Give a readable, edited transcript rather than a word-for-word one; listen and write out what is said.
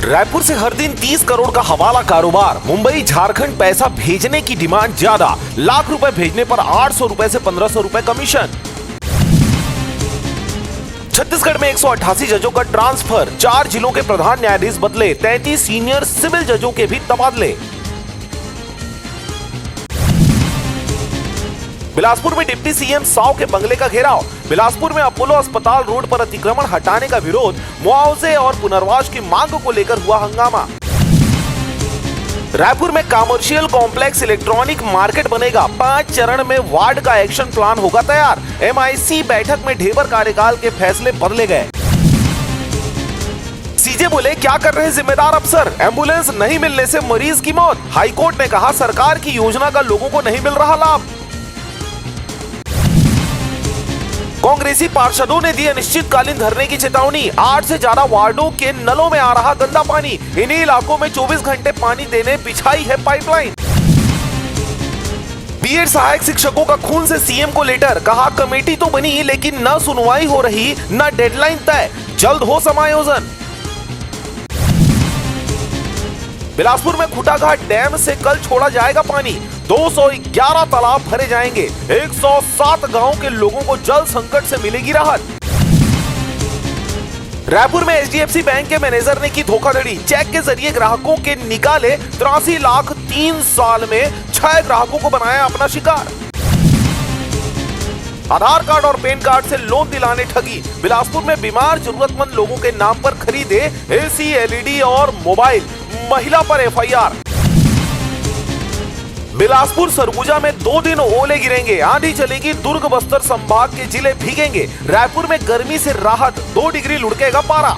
रायपुर से हर दिन 30 करोड़ का हवाला कारोबार। मुंबई झारखंड पैसा भेजने की डिमांड ज्यादा, लाख रुपए भेजने पर 800 रुपए से 1500 रुपए कमीशन। छत्तीसगढ़ में 188 जजों का ट्रांसफर, 4 जिलों के प्रधान न्यायाधीश बदले, 33 सीनियर सिविल जजों के भी तबादले। बिलासपुर में डिप्टी सीएम साव के बंगले का घेराव। बिलासपुर में अपोलो अस्पताल रोड पर अतिक्रमण हटाने का विरोध, मुआवजे और पुनर्वास की मांग को लेकर हुआ हंगामा। रायपुर में कमर्शियल कॉम्प्लेक्स इलेक्ट्रॉनिक मार्केट बनेगा, 5 चरण में वार्ड का एक्शन प्लान होगा तैयार। एमआईसी बैठक में ढेबर कार्यकाल के फैसले बदले गए। सीजे बोले क्या कर रहे जिम्मेदार अफसर, एम्बुलेंस नहीं मिलने से मरीज की मौत। हाईकोर्ट ने कहा सरकार की योजना का लोगों को नहीं मिल रहा लाभ। कांग्रेसी पार्षदों ने दी अनिश्चितकालीन धरने की चेतावनी, 8 से ज्यादा वार्डों के नलों में आ रहा गंदा पानी, इन्हीं इलाकों में 24 घंटे पानी देने बिछाई है पाइपलाइन। बीएड सहायक शिक्षकों का खून से सीएम को लेटर, कहा कमेटी तो बनी लेकिन न सुनवाई हो रही न डेडलाइन तय, जल्द हो समायोजन। बिलासपुर में खुटाघाट डैम से कल छोड़ा जाएगा पानी, 211 तालाब भरे जाएंगे, 107 गांव के लोगों को जल संकट से मिलेगी राहत। रायपुर में एचडीएफसी बैंक के मैनेजर ने की धोखाधड़ी, चेक के जरिए ग्राहकों के निकाले 83 लाख, 3 साल में 6 ग्राहकों को बनाया अपना शिकार। आधार कार्ड और पैन कार्ड से लोन दिलाने ठगी, बिलासपुर में बीमार जरूरतमंद लोगों के नाम पर खरीदे एसी, एलईडी और मोबाइल, महिला पर एफआईआर। बिलासपुर सरगुजा में 2 दिन ओले गिरेंगे, आंधी चलेगी, दुर्ग बस्तर संभाग के जिले भीगेंगे। रायपुर में गर्मी से राहत, 2 डिग्री लुढ़केगा पारा।